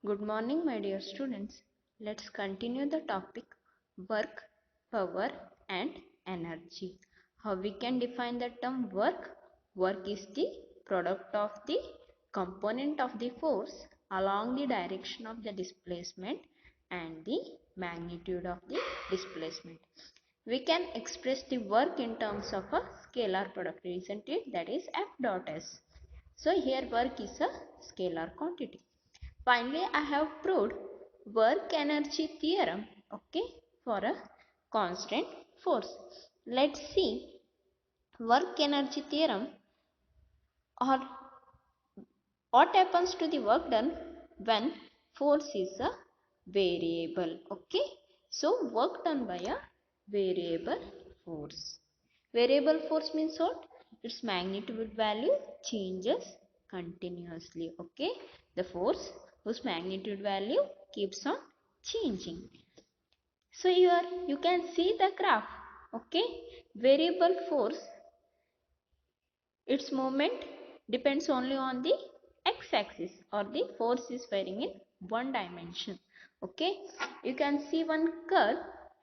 Good morning, my dear students. Let's continue the topic work, power, and energy. How we can define the term work? Work is the product of the component of the force along the direction of the displacement and the magnitude of the displacement. We can express the work in terms of a scalar product, isn't it? That is F dot S. So here work is a scalar quantity. Finally, I have proved work energy theorem, okay, for a constant force. Let's see work energy theorem, or what happens to the work done when force is a variable, okay. So work done by a variable force. Variable force means what? Its magnitude value changes continuously, okay. The force whose magnitude value keeps on changing. So here you can see the graph, okay. Variable force, its movement depends only on the x-axis, or the force is varying in one dimension, okay. You can see one curve,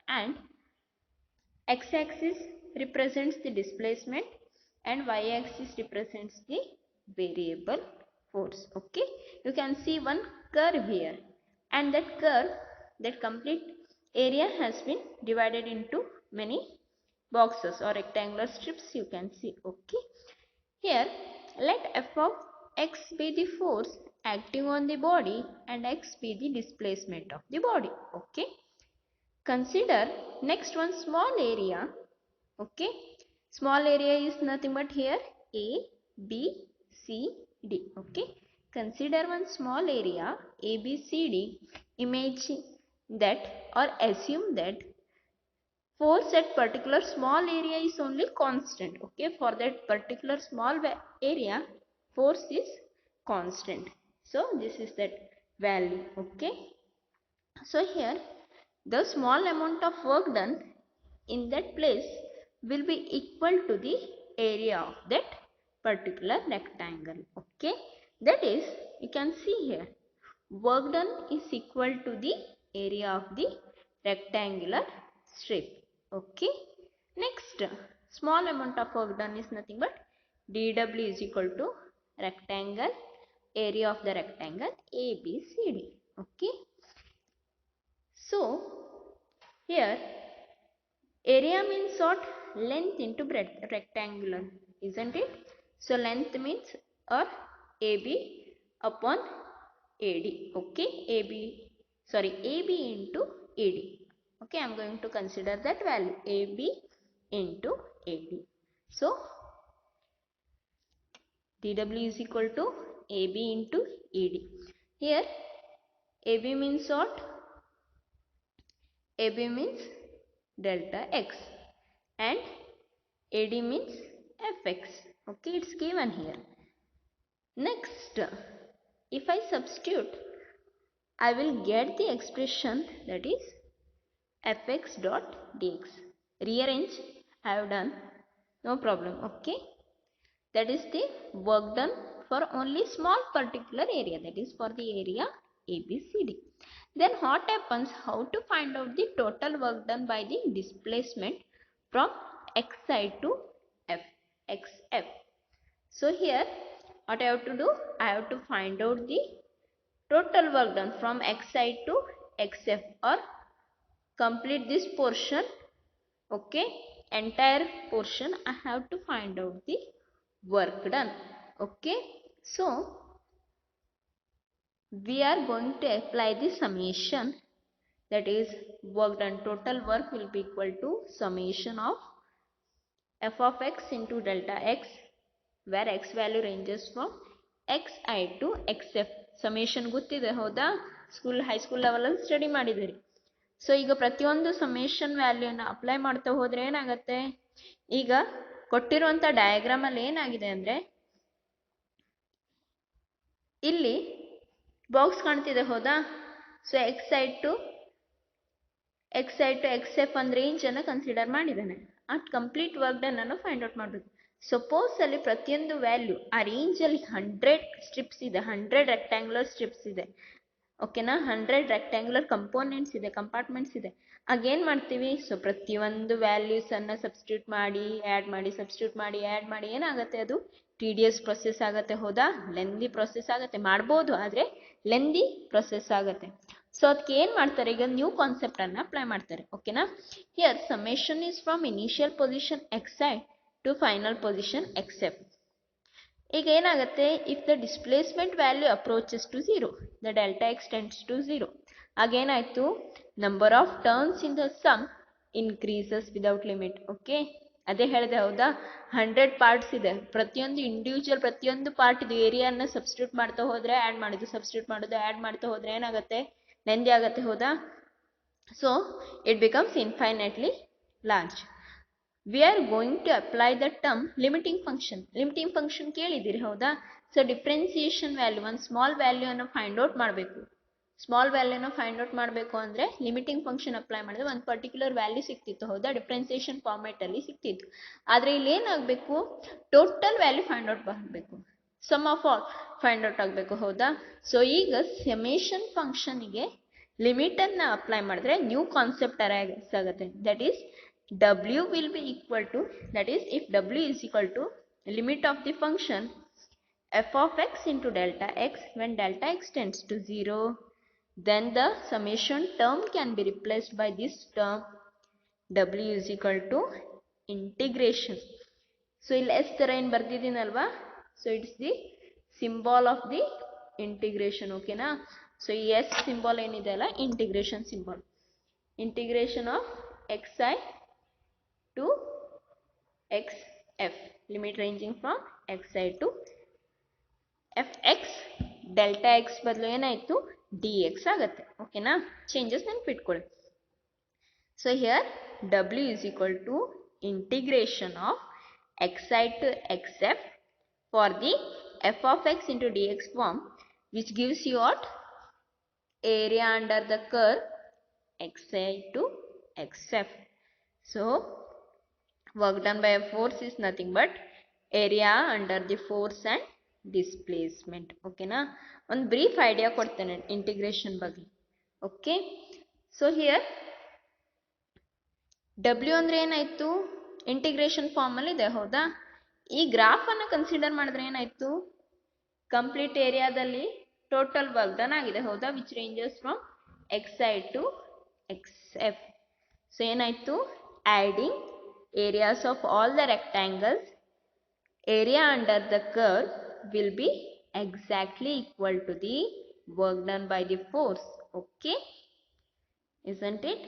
and x-axis represents the displacement and y-axis represents the variable force, okay. You can see one curve here, and that curve, that complete area has been divided into many boxes or rectangular strips, you can see, okay. Here let f of x be the force acting on the body and x be the displacement of the body, okay. Consider next one small area, okay. Small area is nothing but here A, B, C, D, okay. Consider one small area A, B, C, D. Imagine that, or assume that, force at particular small area is only constant, okay. For that particular small area, force is constant. So this is that value, okay. So here the small amount of work done in that place will be equal to the area of that particular rectangle, okay. That is, you can see here, work done is equal to the area of the rectangular strip, okay. Next, small amount of work done is nothing but dw is equal to rectangle, area of the rectangle ABCD, okay. So here area means what? Length into breadth, rectangular, isn't it? So length means, or AB upon AD, okay. AB into AD, okay. I am going to consider that value AB into AD. So dw is equal to AB into AD. Here AB means what? AB means delta x and AD means fx, okay. It's given here. Next, if I substitute, I will get the expression, that is fx dot dx. Rearrange I have done, no problem, okay. That is the work done for only small particular area, that is for the area ABCD. Then what happens? How to find out the total work done by the displacement from x side to xf? So here what I have to do? I have to find out the total work done from x side to xf, or complete this portion, okay. Entire portion I have to find out the work done, okay. So we are going to apply the summation, that is work done, total work will be equal to summation of f of x into delta x, where x value ranges from xi to xf. summation ಗೊತ್ತಿದೆ ಹೌದಾ? School high school ಲೆವೆಲಲ್ಲಿ study ಮಾಡಿದಿರಿ. So ಈಗ ಪ್ರತಿಯೊಂದು summation ವ್ಯಾಲ್ಯೂನ apply ಮಾಡ್ತಾ ಹೋದ್ರೆ ಏನಾಗುತ್ತೆ? ಈಗ ಕೊಟ್ಟಿರುವಂಥ ಡಯಾಗ್ರಾಮಲ್ಲಿ ಏನಾಗಿದೆ ಅಂದರೆ, ಇಲ್ಲಿ ಬಾಕ್ಸ್ ಕಾಣ್ತಿದೆ ಹೌದಾ? ಸೊ ಎಕ್ಸ್ ಸೈಡ್ ಟು ಎಕ್ಸೆಫ್ ಒಂದು ರೇಂಜನ್ನು ಕನ್ಸಿಡರ್ ಮಾಡಿದ್ದಾನೆ. ಆ ಕಂಪ್ಲೀಟ್ ವರ್ಕ್ ಡನ್ ಅನ್ನು ಫೈಂಡ್ ಔಟ್ ಮಾಡಬೇಕು. ಸಪೋಸ್ ಅಲ್ಲಿ ಪ್ರತಿಯೊಂದು ವ್ಯಾಲ್ಯೂ ಆ ರೇಂಜಲ್ಲಿ 100 ಸ್ಟ್ರಿಪ್ಸ್ ಇದೆ, 100 ರೆಕ್ಟ್ಯಾಂಗ್ಯುಲರ್ ಸ್ಟ್ರಿಪ್ಸ್ ಇದೆ. ಓಕೆನಾ. 100 ರೆಕ್ಟ್ಯಾಂಗ್ಯುಲರ್ ಕಂಪಾರ್ಟ್ಮೆಂಟ್ಸ್ ಇದೆ. ಆಗೇನು ಮಾಡ್ತೀವಿ, ಸೊ ಪ್ರತಿಯೊಂದು ವ್ಯಾಲ್ಯೂಸನ್ನು ಸಬ್ಸ್ಟಿಟ್ಯೂಟ್ ಮಾಡಿ ಆ್ಯಡ್ ಮಾಡಿ ಸಬ್ಸ್ಟಿಟ್ಯೂಟ್ ಮಾಡಿ ಆ್ಯಡ್ ಮಾಡಿ ಏನಾಗುತ್ತೆ, ಅದು ಟಿಡಿಯಸ್ ಪ್ರೊಸೆಸ್ ಆಗುತ್ತೆ. ಹೌದಾ, ಲೆಂದಿ ಪ್ರೊಸೆಸ್ ಆಗುತ್ತೆ. ಮಾಡ್ಬೋದು, ಆದರೆ ಲೆಂದಿ ಪ್ರೊಸೆಸ್ ಆಗುತ್ತೆ. ಸೊ ಅದಕ್ಕೆ ಏನು ಮಾಡ್ತಾರೆ, ಈಗ ನ್ಯೂ ಕಾನ್ಸೆಪ್ಟನ್ನು ಅಪ್ಲೈ ಮಾಡ್ತಾರೆ. ಓಕೆನಾ. Here summation is from initial position xi to final position xf. ಈಗ ಏನಾಗುತ್ತೆ, if the displacement value approaches to 0, the delta X tends to 0. ಆಗೇನಾಯಿತು, number of terms in the sum increases without limit. Okay, ಅದೇ ಹೇಳಿದೆ. ಹೌದಾ, 100 parts ಇದೆ. ಪ್ರತಿಯೊಂದು part ಇದು ಏರಿಯಾನ substitute ಮಾಡ್ತಾ ಹೋದರೆ ಆ್ಯಡ್ ಮಾಡೋದು, ಸಬ್ಸ್ಟಿಟ್ಯೂಟ್ ಮಾಡೋದು ಆ್ಯಡ್ ಮಾಡ್ತಾ ಹೋದರೆ ಏನಾಗುತ್ತೆ, ಲೆಂದಿ ಆಗುತ್ತೆ. ಹೌದಾ, so it becomes infinitely large. We are going to apply the term limiting function. Limiting function ಕೇಳಿದ್ದೀರಿ. ಹೌದಾ, ಸೊ ಡಿಫ್ರೆನ್ಸಿಯೇಷನ್ ವ್ಯಾಲ್ಯೂ, ಒಂದು ಸ್ಮಾಲ್ ವ್ಯಾಲ್ಯೂಯನ್ನು ಫೈಂಡ್ ಔಟ್ ಮಾಡಬೇಕು. ಸ್ಮಾಲ್ ವ್ಯಾಲ್ಯೂನ ಫೈಂಡ್ ಔಟ್ ಮಾಡಬೇಕು ಅಂದರೆ ಲಿಮಿಟಿಂಗ್ ಫಂಕ್ಷನ್ ಅಪ್ಲೈ ಮಾಡಿದ್ರೆ ಒಂದು ಪರ್ಟಿಕ್ಯುಲರ್ ವ್ಯಾಲ್ಯೂ ಸಿಕ್ತಿತ್ತು. ಹೌದಾ, ಡಿಫ್ರೆನ್ಸಿಯೇಷನ್ ಫಾರ್ಮೇಟಲ್ಲಿ ಸಿಕ್ತಿತ್ತು. ಆದರೆ ಇಲ್ಲಿ ಏನಾಗಬೇಕು, ಟೋಟಲ್ ವ್ಯಾಲ್ಯೂ ಫೈಂಡ್ ಔಟ್ ಮಾಡಬೇಕು, sum of all find out ಆಗಬೇಕು. ಹೌದಾ, ಸೊ ಈಗ ಸಮೇಷನ್ ಫಂಕ್ಷನ್ಗೆ ಲಿಮಿಟನ್ನು ಅಪ್ಲೈ ಮಾಡಿದ್ರೆ ನ್ಯೂ ಕಾನ್ಸೆಪ್ಟ್ ಅರೈಸ್ ಆಗುತ್ತೆ. That is W will be equal to, that is if W is equal to limit of the function f of x into delta x when delta x tends to 0, then the summation term can be replaced by this term W is equal to integration. So ಇಲ್ಲಿ s ತರ ಏನು ಬರ್ದಿದ್ದೀನಲ್ವಾ, so it's the symbol of the integration. ಓಕೆನಾ. So ಈ s symbol ಏನಿದೆ ಅಲ್ಲ, integration symbol. Integration of xi to xf, limit ranging from xi to fx. Delta x ಬದಲು ಏನಾಯಿತು, dx ಆಗುತ್ತೆ. ಓಕೆನಾ, ಚೇಂಜಸ್ ನೆನ್ಪಿಟ್ಕೊಳ್ಳಿ. So here W is equal to integration of xi to xf for the f of x into dx form, which gives you what, area under the curve xi to xf. So work done by a force is nothing but area under the force and displacement. ಓಕೆನಾ, ಒಂದು brief idea ಕೊಡ್ತೇನೆ integration ಬಗ್ಗೆ. Okay, so here W ಅಂದರೆ ಏನಾಯಿತು, integration ಫಾರ್ಮಲ್ಲಿ ಇದೆ. ಹೌದಾ, ಈ ಗ್ರಾಫನ್ನು ಕನ್ಸಿಡರ್ ಮಾಡಿದ್ರೆ ಏನಾಯಿತು, ಕಂಪ್ಲೀಟ್ ಏರಿಯಾದಲ್ಲಿ ಟೋಟಲ್ ವರ್ಕ್ ಡನ್ ಆಗಿದೆ. ಹೌದಾ, which ranges from xi to xf. So ಏನಾಯಿತು, adding areas of all the rectangles, area under the curve will be exactly equal to the work done by the force. Okay, isn't it?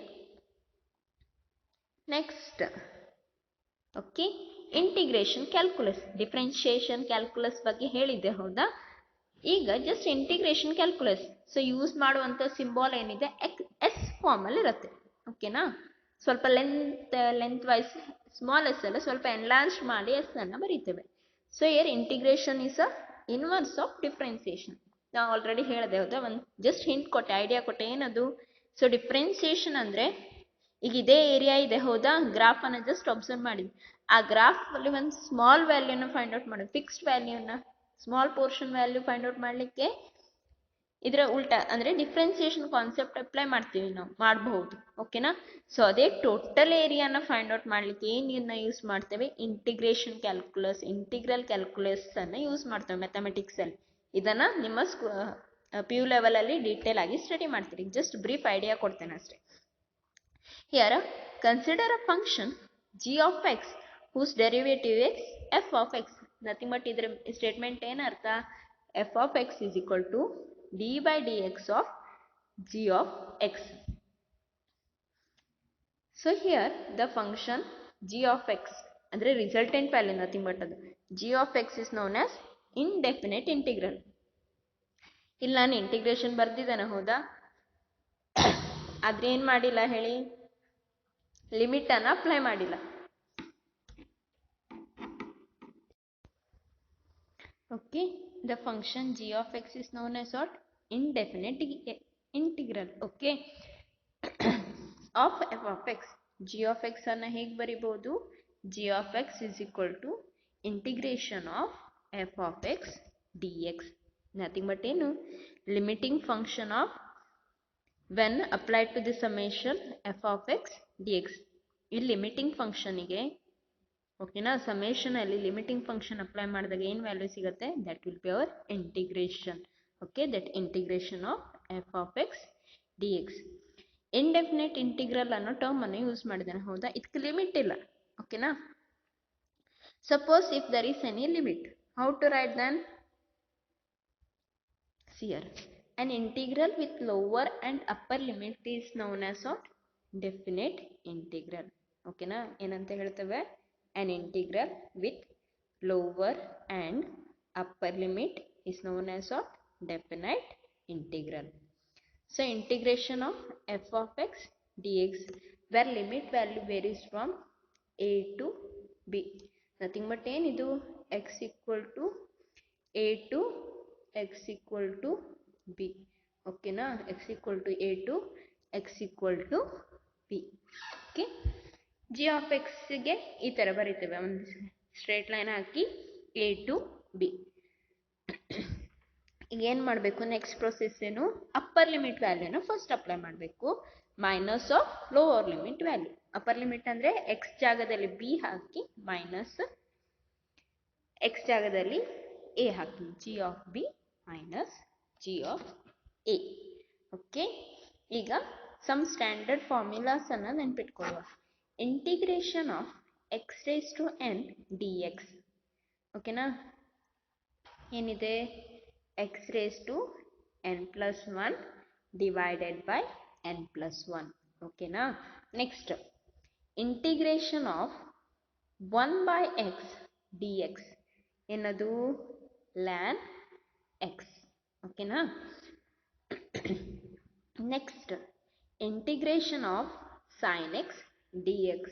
Next, okay, integration calculus, differentiation calculus ಬಗ್ಗೆ ಹೇಳಿದ್ದೆ. ಹೌದಾ, ಈಗ just integration calculus. So use ಮಾಡುವಂಥ symbol ಏನಿದೆ S ಫಾರ್ಮಲ್ಲಿ ಇರುತ್ತೆ. ಓಕೆನಾ, ಸ್ವಲ್ಪ ಲೆಂತ್ ವೈಸ್ ಸ್ಮಾಲ್ ಎಸ್ ಅಲ್ಲ, ಸ್ವಲ್ಪ ಎನ್ಲಾರ್ಜ್ ಮಾಡಿ ಎಸ್ ಅನ್ನು ಬರೀತೇವೆ. So here integration is a inverse of differentiation. ನಾವು ಆಲ್ರೆಡಿ ಹೇಳಿದೆ. ಹೌದಾ, ಒಂದು ಜಸ್ಟ್ ಹಿಂಟ್ ಕೊಟ್ಟೆ, ಐಡಿಯಾ ಕೊಟ್ಟೆ. ಏನದು, ಸೊ ಡಿಫ್ರೆನ್ಸಿಯೇಷನ್ ಅಂದರೆ ಈಗ ಇದೇ ಏರಿಯಾ ಇದೆ. ಹೌದಾ, ಗ್ರಾಫನ್ನು ಜಸ್ಟ್ ಅಬ್ಸರ್ವ್ ಮಾಡಿ, ಆ ಗ್ರಾಫಲ್ಲಿ ಒಂದು ಸ್ಮಾಲ್ ವ್ಯಾಲ್ಯೂನ ಫೈಂಡ್ ಔಟ್ ಮಾಡೋದು, ಫಿಕ್ಸ್ಡ್ ವ್ಯಾಲ್ಯೂನ, small portion value find out ಮಾಡಲಿಕ್ಕೆ ಇದರ ಉಲ್ಟಾ ಅಂದರೆ ಡಿಫ್ರೆನ್ಸಿಯೇಷನ್ ಕಾನ್ಸೆಪ್ಟ್ ಅಪ್ಲೈ ಮಾಡ್ತೀವಿ, ನಾವು ಮಾಡಬಹುದು. ಓಕೆನಾ, ಸೊ ಅದೇ ಟೋಟಲ್ ಏರಿಯಾನ ಫೈಂಡ್ ಔಟ್ ಮಾಡಲಿಕ್ಕೆ ಏನನ್ನ ಯೂಸ್ ಮಾಡ್ತೇವೆ, ಇಂಟಿಗ್ರೇಷನ್ ಕ್ಯಾಲ್ಕುಲಸ್, ಇಂಟಿಗ್ರಲ್ ಕ್ಯಾಲ್ಕುಲಸ್ ಅನ್ನು ಯೂಸ್ ಮಾಡ್ತೇವೆ ಮ್ಯಾಥಮೆಟಿಕ್ಸಲ್ಲಿ. ಇದನ್ನು ನಿಮ್ಮ PU ಲೆವೆಲಲ್ಲಿ ಡೀಟೇಲ್ ಆಗಿ ಸ್ಟಡಿ ಮಾಡ್ತೀರಿ. ಜಸ್ಟ್ ಬ್ರೀಫ್ ಐಡಿಯಾ ಕೊಡ್ತೇನೆ ಅಷ್ಟೇ. Here consider a function g of x whose derivative is f of x. Nothing but ಇದರ ಸ್ಟೇಟ್ಮೆಂಟ್ ಏನರ್ಥ, f of x is equal to d by dx of g of x. So here the function g of x ಅಂದರೆ resultant value, nothing but ಅದು g of x is known as indefinite integral. ಇಲ್ಲಿ ನಾನು integration ಬರ್ದಿದ್ದೇನೆ. ಹೌದಾ, ಆದ್ರೆ ಏನು ಮಾಡಿಲ್ಲ ಹೇಳಿ, ಲಿಮಿಟನ್ನು apply ಮಾಡಿಲ್ಲ. Okay, the function g of x is known as what, indefinite integral. Okay, of f of x. g of x ಅನ್ನು ಹೇಗೆ ಬರಿಬಹುದು, g of x is equal to integration of f of x dx. Nothing but ಏನು, limiting function of when applied to the summation f of x dx. ಈ limiting ಫಂಕ್ಷನಿಗೆ ಓಕೆನಾ summation ಅಲ್ಲಿ limiting function apply ಮಾಡಿದಾಗ ಏನು value ಸಿಗುತ್ತೆ that will be our integration. Okay, that integration of F of X D X. Indefinite integral ಅನ್ನೋ term ಅನ್ನು use ಮಾಡಿದ್ದಾನೆ, ಹೌದಾ? ಇದಕ್ಕೆ ಲಿಮಿಟ್ ಇಲ್ಲ. ಓಕೆನಾ? Suppose if there is any limit, how to write then? Here an integral with lower and upper limit is known as a definite integral. ಓಕೆನಾ? ಏನಂತ ಹೇಳ್ತೇವೆ? an integral with lower and upper limit is known as a definite integral. So integration of f of x dx where limit value varies from a to b, nothing but ಏನಿದು x equal to a to x equal to b. ಓಕೆನಾ? x equal to a to x equal to b. Okay, g of x ಗೆ ಈ ತರ ಬರೀತೇವೆ, ಒಂದು straight line ಹಾಕಿ a to b. ಈಗ ಏನು ಮಾಡಬೇಕು? ನೆಕ್ಸ್ಟ್ ಪ್ರೊಸೆಸ್ ಏನು? ಅಪ್ಪರ್ ಲಿಮಿಟ್ ವ್ಯಾಲ್ಯೂನ ಫಸ್ಟ್ ಅಪ್ಲೈ ಮಾಡಬೇಕು, minus of lower limit value. Upper limit ಅಂದರೆ ಎಕ್ಸ್ ಜಾಗದಲ್ಲಿ ಬಿ ಹಾಕಿ ಮೈನಸ್ ಎಕ್ಸ್ ಜಾಗದಲ್ಲಿ ಎ ಹಾಕಿ, G of B minus G of A. Okay, ಈಗ ಸಮ್ ಸ್ಟ್ಯಾಂಡರ್ಡ್ ಫಾರ್ಮುಲಾಸ್ ಅನ್ನು ನೆನ್ಪಿಟ್ಕೊಳ್ಳುವ. Integration of X raise to N D X. ಓಕೆನಾ? ಏನಿದೆ? X raise to N plus 1 divided by N plus 1. ಓಕೆನಾ? Next integration of 1 by X D X. ಏನದು? ln x. ಓಕೆನಾ? Next integration of sin x dx,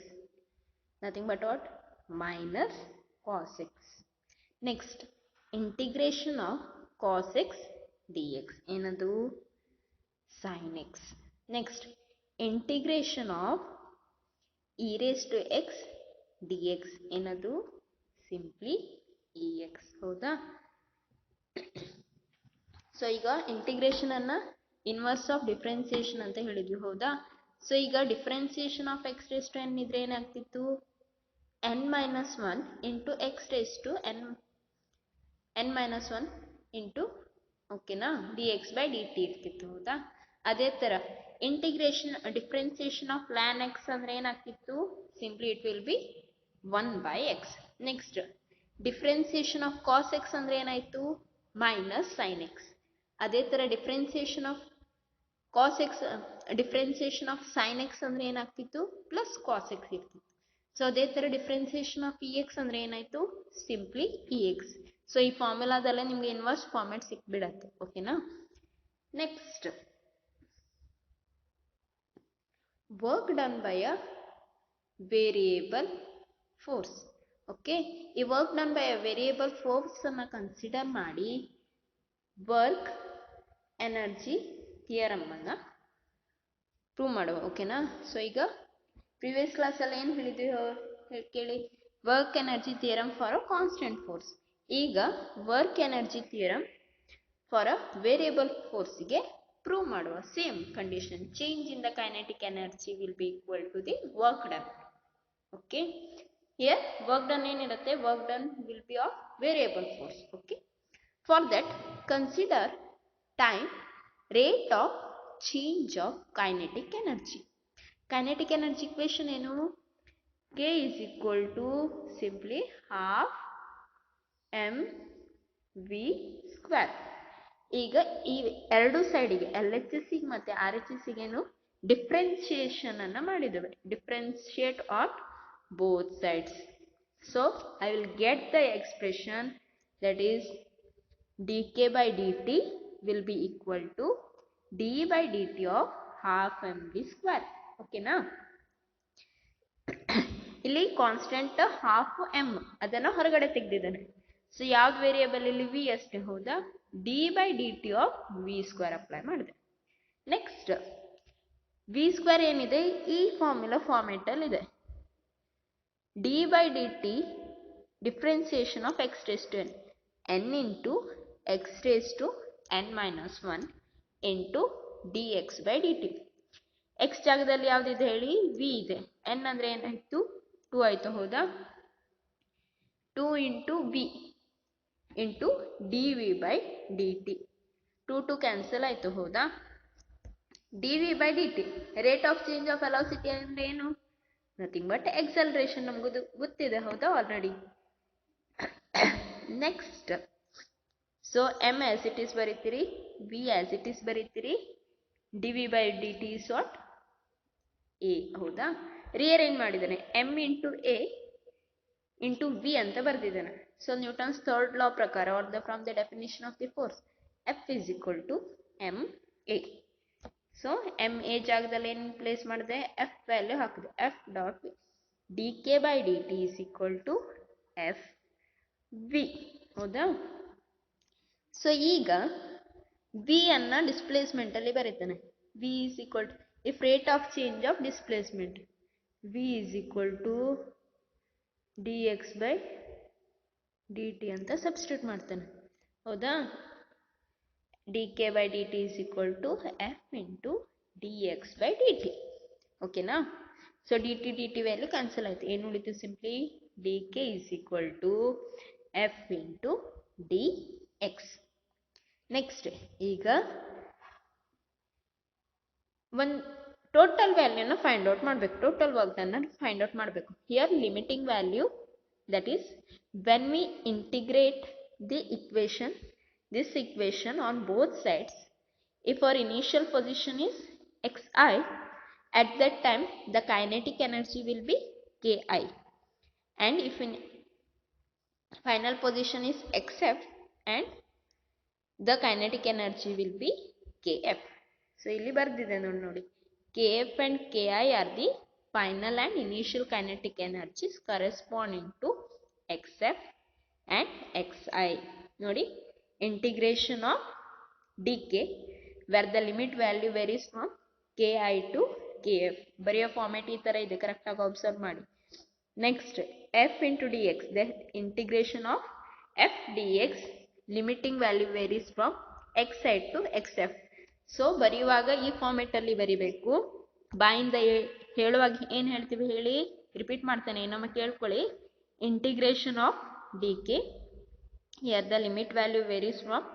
nothing but what? minus cos x. Next integration of cos x dx. ಏನದು? sin x. Next integration of e raised to x dx. ಏನದು? Simply ex. ಹೌದಾ? So ಈಗ integration ಅನ್ನ inverse of differentiation ಅಂತ ಹೇಳಿದ್ವಿ, ಹೌದಾ? So ಈಗ differentiation of X raise to N ಇದ್ರೆ ಏನಾಗ್ತಿತ್ತು? n minus 1 into X raise to N minus 1 into ಓಕೆನಾ D X by D T ಇರ್ತಿತ್ತು, ಹೌದಾ? ಅದೇ ಥರ integration differentiation of ln X ಅಂದರೆ ಏನಾಗ್ತಿತ್ತು? Simply it will be 1 by X. Next differentiation of cos X ಅಂದರೆ ಏನಾಯಿತು? Minus sine X. ಅದೇ ಥರ differentiation of cos X differentiation of sine X ಅಂದರೆ ಏನಾಗ್ತಿತ್ತು? ಪ್ಲಸ್ ಕಾಸ್ ಎಕ್ಸ್ ಇರ್ತಿತ್ತು. ಸೊ ಅದೇ ಥರ ಡಿಫ್ರೆನ್ಸಿಯೇಷನ್ ಆಫ್ ಇ ಎಕ್ಸ್ ಅಂದರೆ ಏನಾಯಿತು? Simply E X. ಸೊ ಈ ಫಾರ್ಮುಲಾದಲ್ಲೇ ನಿಮಗೆ ಇನ್ವರ್ಸ್ ಫಾರ್ಮೆಟ್ ಸಿಕ್ಬಿಡತ್ತೆ. ಓಕೆನಾ? Next work done by a variable force. Okay, ಈ work done by a variable force ಅನ್ನು ಕನ್ಸಿಡರ್ ಮಾಡಿ ವರ್ಕ್ ಎನರ್ಜಿ ಥಿಯರಮ್ ಅನ್ನು ಪ್ರೂವ್ ಮಾಡುವ. ಓಕೆನಾ? ಸೊ ಈಗ ಪ್ರಿವಿಯಸ್ ಕ್ಲಾಸಲ್ಲಿ ಏನು ಹೇಳಿದ್ವಿ ಕೇಳಿ? Work energy theorem for a constant force. ಈಗ work energy theorem for a variable ಫೋರ್ಸ್ಗೆ ಪ್ರೂವ್ ಮಾಡುವ. Same condition, change in the kinetic energy will be equal to the work done. Okay, here work done ಏನಿರುತ್ತೆ? Work done will be of variable force. Okay, for that consider time rate of change of kinetic energy. Kinetic energy equation ಏನು? K is equal to simply half mv square. ಈಗ ಈ ಎರಡು ಸೈಡಿಗೆ LHS ಮತ್ತೆ RHS ಗೆನು differentiation ಅನ್ನ ಮಾಡಿದ್ದೇವೆ. Differentiate on both sides. So I will get the expression that is dk by dt will be equal to d by dt of half mv square. ಓಕೆನಾ? ಇಲ್ಲಿ constant half M ಅದನ್ನು ಹೊರಗಡೆ ತೆಗೆದಿದ್ದಾನೆ. So ಯಾವ್ದು variable ಇಲ್ಲಿ? V ಅಷ್ಟೇ, ಹೌದಾ? D by D T of V square apply ಮಾಡಿದೆ. ನೆಕ್ಸ್ಟ್ ವಿ ಸ್ಕ್ವೇರ್ ಏನಿದೆ? ಈ ಫಾರ್ಮುಲಾ ಫಾರ್ಮೆಟಲ್ಲಿ ಇದೆ. D by D T differentiation of X raise to N, N into X raise to n minus 1 into dx by dt. x ಜಾಗದಲ್ಲಿ ಯಾವ್ದಿದೆ ಹೇಳಿ, v ಇದೆ. n ಅಂದ್ರೆ ಏನಾಯ್ತು, 2 ಆಯ್ತು ಹೌದಾ. 2 into v into dv by dt. 2 cancel ಆಯ್ತು ಹೌದಾ. dv by dt, rate of change of velocity ಅಂದ್ರೆ ಏನು, ನಥಿಂಗ್ ಬಟ್ ಎಕ್ಸಲರೇಷನ್, ನಮಗೂ ಗೊತ್ತಿದೆ ಹೌದಾ already. Next, so m as it is ಬರೀತೀರಿ, v as it is ಬರೀತೀರಿ, dv by dt is what, a ಹೌದಾ. Rearrange ಮಾಡಿದ್ದಾನೆ, m into a into v ಅಂತ ಬರ್ದಿದ್ದಾನೆ. So Newton's third ಲಾ ಪ್ರಕಾರ, are the from the definition of the force, F is equal to ma. So ma ಜಾಗದಲ್ಲಿ ಏನು place ಮಾಡಿದೆ, F value ಹಾಕಿದೆ. F dot dk by dt is equal to F v ಹೌದಾ. So ಈಗ v ಅನ್ನ displacement ಅಲ್ಲಿ ಬರೀತಾನೆ. v is equal to, if rate of change of displacement, v is equal to dx by dt ಅಂತ substitute ಮಾಡ್ತಾನೆ ಹೌದಾ. dk by dt is equal to f into dx by dt. ಓಕೆನಾ. So dt dt value cancel ಆಯ್ತು, ಏನು ಉಳಿತು, simply dk is equal to f into dx. Next, ಈಗ ಒಂದು total ವ್ಯಾಲ್ಯೂನ find out ಮಾಡಬೇಕು, ಟೋಟಲ್ ವರ್ಕ್ ಅನ್ನ ಫೈಂಡ್ ಔಟ್ ಮಾಡಬೇಕು. Here limiting value, that is when we integrate the equation, this equation on both sides, if our initial position is xi, at that time the kinetic energy will be ki, and if in final position is xf, and the kinetic energy will be kf. So ಇಲ್ಲಿ ಬರ್ದಿದೆ ನೋಡಿ, kf and ki are the final and initial kinetic energies corresponding to xf and xi. ನೋಡಿ, integration of dk where the limit value varies from ki to kf. ಬರೆಯೋ format ಈ ತರ ಇದೆ, correct ಆಗಿ observe ಮಾಡಿ. Next, f into dx, the integration of f dx, limiting value varies from xi to xf. So ಬರೆಯುವಾಗ ಈ format ಅಲ್ಲಿ ಬರಿಬೇಕು. ಬಾಯಿಂದ ಹೇಳುವಾಗ ಏನ್ ಹೇಳ್ತೀವಿ ಹೇಳಿ, ರಿಪೀಟ್ ಮಾಡ್ತಾನೆ, ನಮ್ಮ ಕೇಳ್ಕೊಳ್ಳಿ. Integration of D K, here the limit value varies from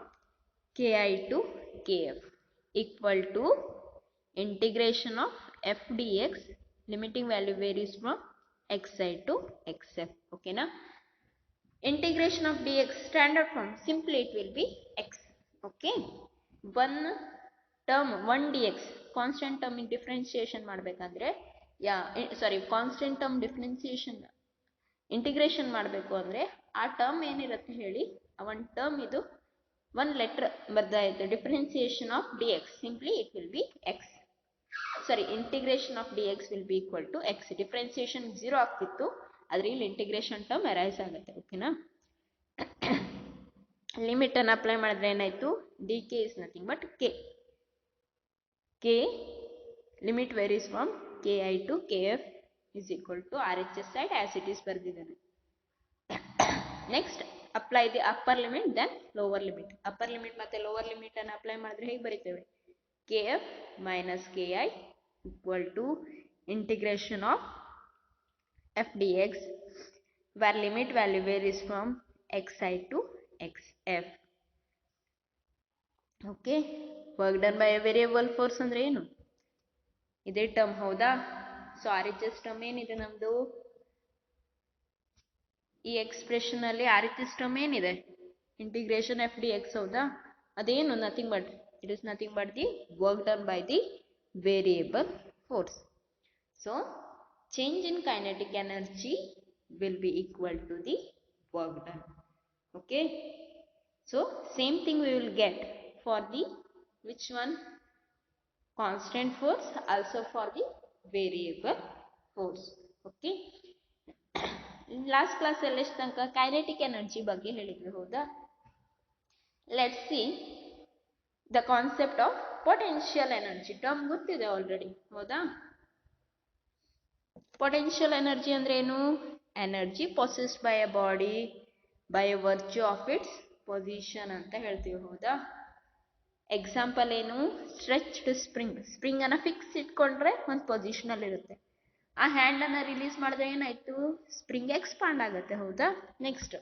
K I to K F, equal to integration of F D X, limiting value varies from X I to X F. ಓಕೆನಾ. Integration of D X standard form, simply it will be X. Okay, one term 1 dx constant term differentiation ಮಾಡಬೇಕಂದ್ರೆ, constant term differentiation integration ಮಾಡಬೇಕು ಅಂದ್ರೆ ಆ term ಏನಿರುತ್ತೆ ಹೇಳಿ, ಆ ಒಂದು term ಇದು ಒಂದು ಲೆಟರ್ ಬರ್ದಾಯಿತು, differentiation of D X, simply it will be X. Integration of D X will be equal to X. Differentiation 0 ಆಗ್ತಿತ್ತು, ಆದ್ರೆ ಇಲ್ಲಿ ಇಂಟಿಗ್ರೇಷನ್ ಟರ್ಮ್ ಅರೈಸ್ ಆಗುತ್ತೆ. ಓಕೆನಾ. ಲಿಮಿಟ್ ಅನ್ನು ಅಪ್ಲೈ ಮಾಡಿದ್ರೆ ಏನಾಯ್ತು, D K is nothing but K. K limit varies from Ki to Kf is equal to RHS side as it is ಬರ್ದಿದ್ದಾನೆ. Next, apply the upper limit then lower limit. Upper limit ಮತ್ತೆ lower limit ಅನ್ನು apply ಮಾಡಿದ್ರೆ ಹೇಗೆ ಬರೀತೇವೆ, Kf minus Ki equal to integration of f dx where limit value varies from xi to xf. ಓಕೆ, work done by a variable force ಅಂದ್ರೆ ಏನು, ಇದೇ term ಹೌದಾ. So R H S term ಏನಿದೆ ನಮ್ದು, ಈ ಎಕ್ಸ್ಪ್ರೆಷನ್ ಅಲ್ಲಿ ಆರ್ ಎಚ್ ಎಸ್ ಟರ್ಮ್ ಏನಿದೆ, ಇಂಟಿಗ್ರೇಷನ್ ಎಫ್ ಡಿ ಎಕ್ಸ್ ಹೌದಾ. ಅದೇನು, nothing but it is nothing but the work done by the variable force. So change in kinetic energy will be equal to the work done. Okay, so same thing we will get for the which one, constant force, also for the variable force. Okay, last class ಅಲ್ಲಿ ಎಷ್ಟು ತನಕ kinetic energy ಬಗ್ಗೆ ಹೇಳಿದ್ವಿ ಹೌದಾ. Let's see the concept of potential energy. Term ಗೊತ್ತಿದೆ already ಹೌದಾ. Potential energy ಅಂದ್ರೆ ಏನು, energy possessed by a body by virtue of its position ಅಂತ ಹೇಳ್ತೀವಿ ಹೌದಾ. ಎಕ್ಸಾಂಪಲ್ ಏನು, ಸ್ಟ್ರೆಚ್ಡ್ ಸ್ಪ್ರಿಂಗ್. ಸ್ಪ್ರಿಂಗ್ ಅನ್ನ ಫಿಕ್ಸ್ ಇಟ್ಕೊಂಡ್ರೆ ಒಂದು ಪೊಸಿಷನ್ ಅಲ್ಲಿ ಇರುತ್ತೆ. ಆ ಹ್ಯಾಂಡ್ ಅನ್ನ ರಿಲೀಸ್ ಮಾಡಿದ್ರೆ ಏನಾಯ್ತು, ಸ್ಪ್ರಿಂಗ್ ಎಕ್ಸ್ಪಾಂಡ್ ಆಗುತ್ತೆ. ಹೌದಾ. Next,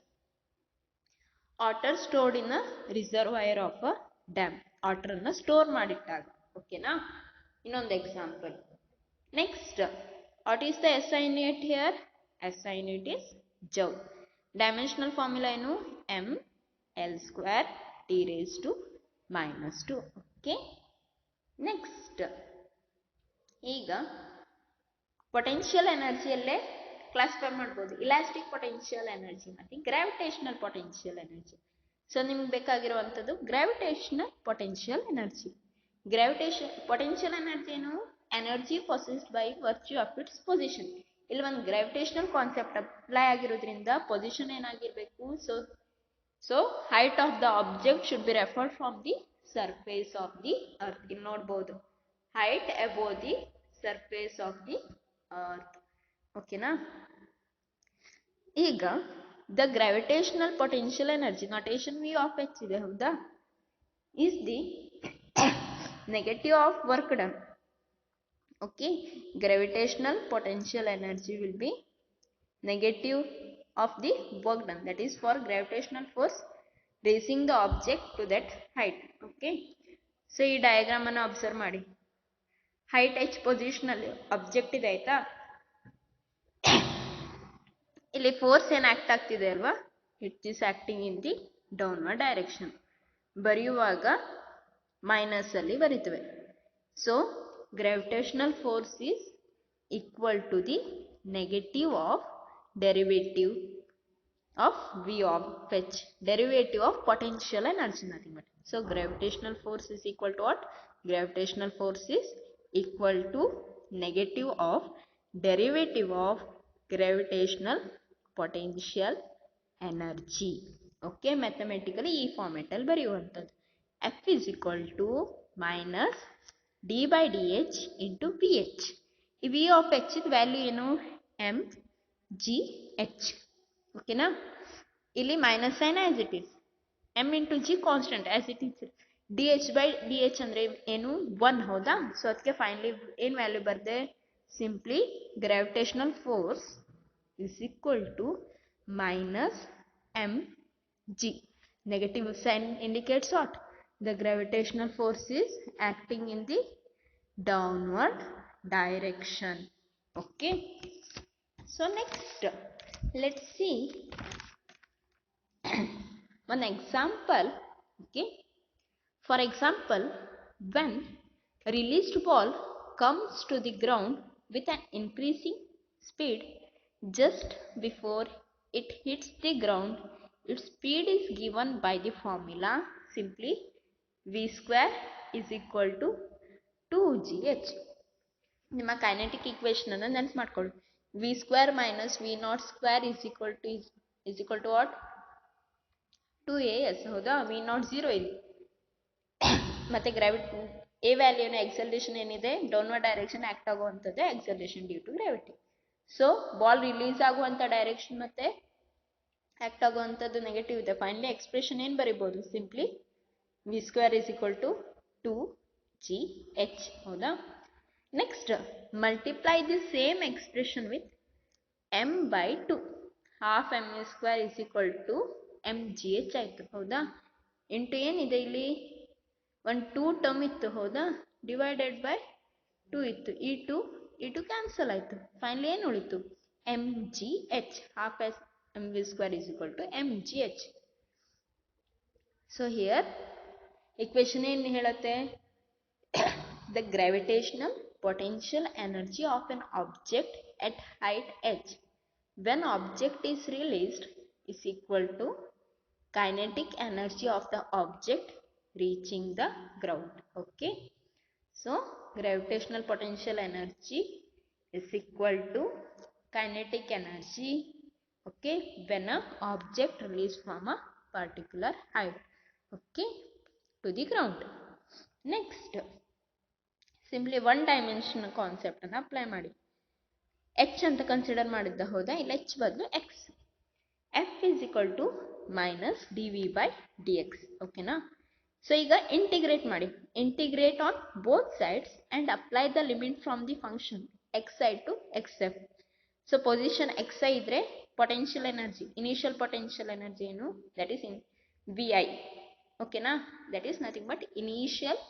water stored in reservoir of a dam. Water ಅನ್ನ ಸ್ಟೋರ್ ಮಾಡಿಟ್ಟಾಗ. ಓಕೆನಾ. ಇನ್ನೊಂದು example. Next, what is the SI unit here? SI unit is joule. Dimensional formula ಏನು, ml² T⁻². ಓಕೆ. ನೆಕ್ಸ್ಟ್, ಈಗ ಪೊಟೆನ್ಷಿಯಲ್ ಎನರ್ಜಿಯಲ್ಲೇ classify ಮಾಡ್ಬೋದು. ಇಲಾಸ್ಟಿಕ್ ಪೊಟೆನ್ಷಿಯಲ್ ಎನರ್ಜಿ ಮತ್ತು gravitational potential energy. So ನಿಮ್ಗೆ ಬೇಕಾಗಿರುವಂಥದ್ದು gravitational potential energy. Potential energy ಏನು, energy possessed by virtue of its position. ಇಲ್ಲಿ ಒಂದು ಗ್ರಾವಿಟೇಷನಲ್ ಕಾನ್ಸೆಪ್ಟ್ ಅಪ್ಲೈ ಆಗಿರೋದ್ರಿಂದ ಪೊಸಿಷನ್ ಏನಾಗಿರ್ಬೇಕು, so height of the object should be referred from the surface of the earth. ಇಲ್ಲಿ ನೋಡ್ಬೋದು, height above the surface of the earth. ಓಕೆನಾ. ಈಗ the gravitational potential energy notation V of H ಇದೆ. ಹೌದಾ. Is the negative of work done. Okay, gravitational potential energy will be negative of the work done. That is for gravitational force raising the object to that height. Okay, so ಈ diagram ಅನ್ನು observe ಮಾಡಿ. Height H position ಅಲ್ಲಿ object ಇದೆ ಆಯ್ತಾ. ಇಲ್ಲಿ force ಏನು act ಆಗ್ತಿದೆ ಅಲ್ವಾ, it is acting in the downward direction. ಬರೆಯುವಾಗ ಮೈನಸ್ ಅಲ್ಲಿ ಬರೀತೇವೆ. So gravitational force is equal to the negative of derivative of V of H, derivative of potential energy, nothing but. So gravitational force is equal to what? Gravitational force is equal to negative of derivative of gravitational potential energy. Okay, mathematically ಈ format ಅಲ್ಲಿ ಬರೆಯುವಂಥದ್ದು. F is equal to minus d by dh into ph. ಈ V of H value ಏನು, mgh. ಓಕೆನಾ. ಇಲ್ಲಿ minus sign as it is, m into g constant as it is. dh by dh ಅಂದ್ರೆ ಏನು, 1. ಹೌದಾ. So ಅದಕ್ಕೆ finally ಏನು value ಬರ್ದೆ, simply gravitational force is equal to minus mg. Negative sign indicates what? The gravitational force is acting in the downward direction. Okay, so next let's see one example. Okay, for example, when released ball comes to the ground with an increasing speed, just before it hits the ground, its speed is given by the formula simply v square is equal to 2gh. ನಿಮ್ಮ kinetic equation ಅನ್ನು ನೆನ್ಪು ಮಾಡ್ಕೊಳ್ಳಿ. v square minus v naught square is equal to what? 2as. ಹೌದಾ. v naught 0 ಇಲ್ಲಿ. ಮತ್ತೆ a value ಏನು, acceleration ಏನಿದೆ, downward direction act ಆಗುವಂಥದ್ದೇ acceleration due to gravity. So ball release ಆಗುವಂಥ ಡೈರೆಕ್ಷನ್ ಮತ್ತೆ ಆಕ್ಟ್ ಆಗುವಂಥದ್ದು ನೆಗೆಟಿವ್ ಇದೆ. ಫೈನಲಿ ಎಕ್ಸ್ಪ್ರೆಷನ್ ಏನು ಬರಿಬೋದು, simply v square is equal to 2gh. ಹೌದಾ. Next, multiply the same expression with m by 2. Half mv square is equal to mgh ಆಯಿತು. ಹೌದಾ. Into ಏನಿದೆ ಇಲ್ಲಿ, ಒಂದು 2 ಟರ್ಮ್ ಇತ್ತು. ಹೌದಾ. ಡಿವೈಡೆಡ್ ಬೈ 2 ಇತ್ತು. ಈ ಟು ಕ್ಯಾನ್ಸಲ್ ಆಯಿತು. ಫೈನಲಿ ಏನು ಉಳಿತು, mgh. Half mv square is equal to mgh. So here equation ಏನು ಹೇಳುತ್ತೆ, the gravitational potential energy of an object at height h when object is released is equal to kinetic energy of the object reaching the ground. Okay, so gravitational potential energy is equal to kinetic energy, okay, when a object released from a particular height, okay, to the ground. Next, simply one dimension concept ಅನ್ನು apply ಮಾಡಿ. h ಅಂತ consider ಮಾಡಿದ್ದ. ಹೌದಾ. ಇಲ್ಲ h ಬದಲು x. f is equal to minus dv by dx. ಓಕೆನಾ. So ಈಗ integrate ಮಾಡಿ, integrate on both sides and apply the limit from the function xi to xf. So position xi ಇದ್ರೆ potential energy, initial potential energy ಏನು, that is in vi. ಓಕೆನಾ, that is nothing but initial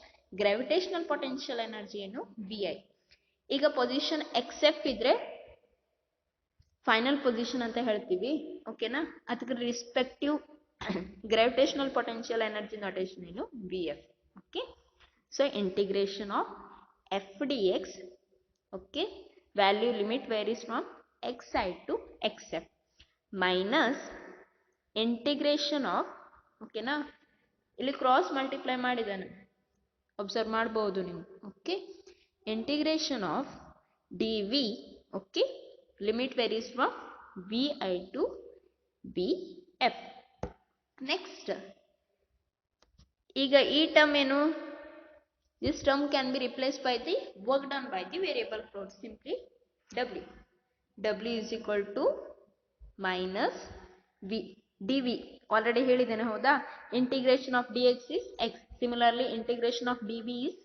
gravitational potential energy ಏನು vi. ಈಗ position xf ಇದ್ರೆ final position ಅಂತ ಹೇಳ್ತೀವಿ. ಓಕೆನಾ, ಅದಕ್ಕೆ respective gravitational potential energy notation ಏನು vf. Okay, so integration of f dx, okay, value limit varies from xi to xf minus integration of, ಓಕೆನಾ, ಇಲ್ಲಿ ಕ್ರಾಸ್ ಮಲ್ಟಿಪ್ಲೈ ಮಾಡಿದ್ದಾನೆ, ಅಬ್ಸರ್ವ್ ಮಾಡಬಹುದು ನೀವು. Okay, integration of dv, okay, limit varies from vi to vf. Next ಈಗ ಈ term ಏನು, this term can be replaced by the work done by the variable force, simply w. w is equal to minus v dv. already ಹೇಳಿದ್ದೇನೆ ಹೌದಾ, integration of dx is x, similarly integration of dv is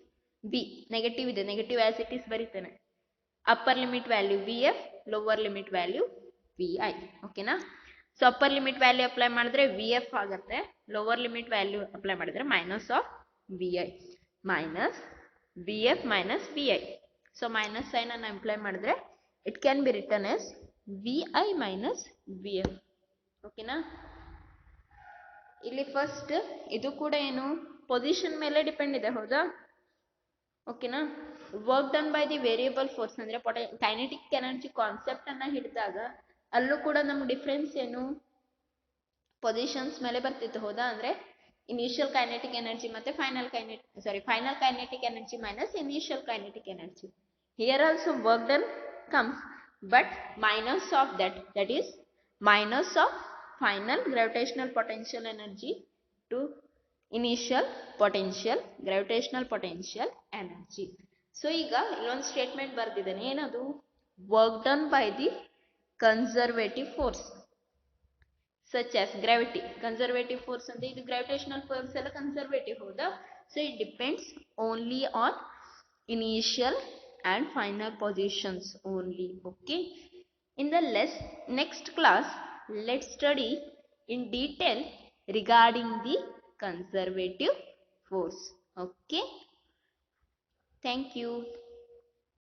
v. Negative ಇದೆ, negative as it is ಬರೀತೇನೆ. Upper limit value vf, lower limit value vi. ಓಕೆನಾ, so upper limit value apply ಮಾಡಿದ್ರೆ vf ಆಗುತ್ತೆ, lower limit value apply ಮಾಡಿದ್ರೆ minus of vi, minus vf minus vi. So minus sign ಅನ್ನು apply ಮಾಡಿದ್ರೆ it can be return as vi minus vf. ಓಕೆನಾ, ಇಲ್ಲಿ first ಇದು ಕೂಡ ಏನು ಪೊಸಿಷನ್ ಮೇಲೆ ಡಿಪೆಂಡ್ ಇದೆ ಹೌದಾ. ಓಕೆನಾ, work done by the variable force ಅಂದ್ರೆ ಕೈನೆಟಿಕ್ ಎನರ್ಜಿ ಕಾನ್ಸೆಪ್ಟ್ ಅನ್ನ ಹಿಡಿದಾಗ ಅಲ್ಲೂ ಕೂಡ ನಮ್ಗೆ ಡಿಫ್ರೆನ್ಸ್ ಏನು ಪೊಸಿಷನ್ಸ್ ಮೇಲೆ ಬರ್ತಿತ್ತು ಹೌದಾ. ಅಂದ್ರೆ ಇನಿಷಿಯಲ್ ಕೈನೆಟಿಕ್ ಎನರ್ಜಿ ಮತ್ತೆ final kinetic energy minus initial kinetic energy. Here also work done comes but minus of that is minus of final gravitational potential energy to initial potential gravitational potential energy. So ಈಗ ಇಲ್ಲೊಂದು statement ಬರ್ದಿದ್ದೇನೆ, ಏನದು, work done by the conservative force such as gravity. conservative force ಅಂದ್ರೆ ಇದು gravitational force ಎಲ್ಲ conservative ಹೌದಾ. so it depends only on initial and final positions only. okay, in the next class let's study in detail regarding the conservative force. okay, thank you.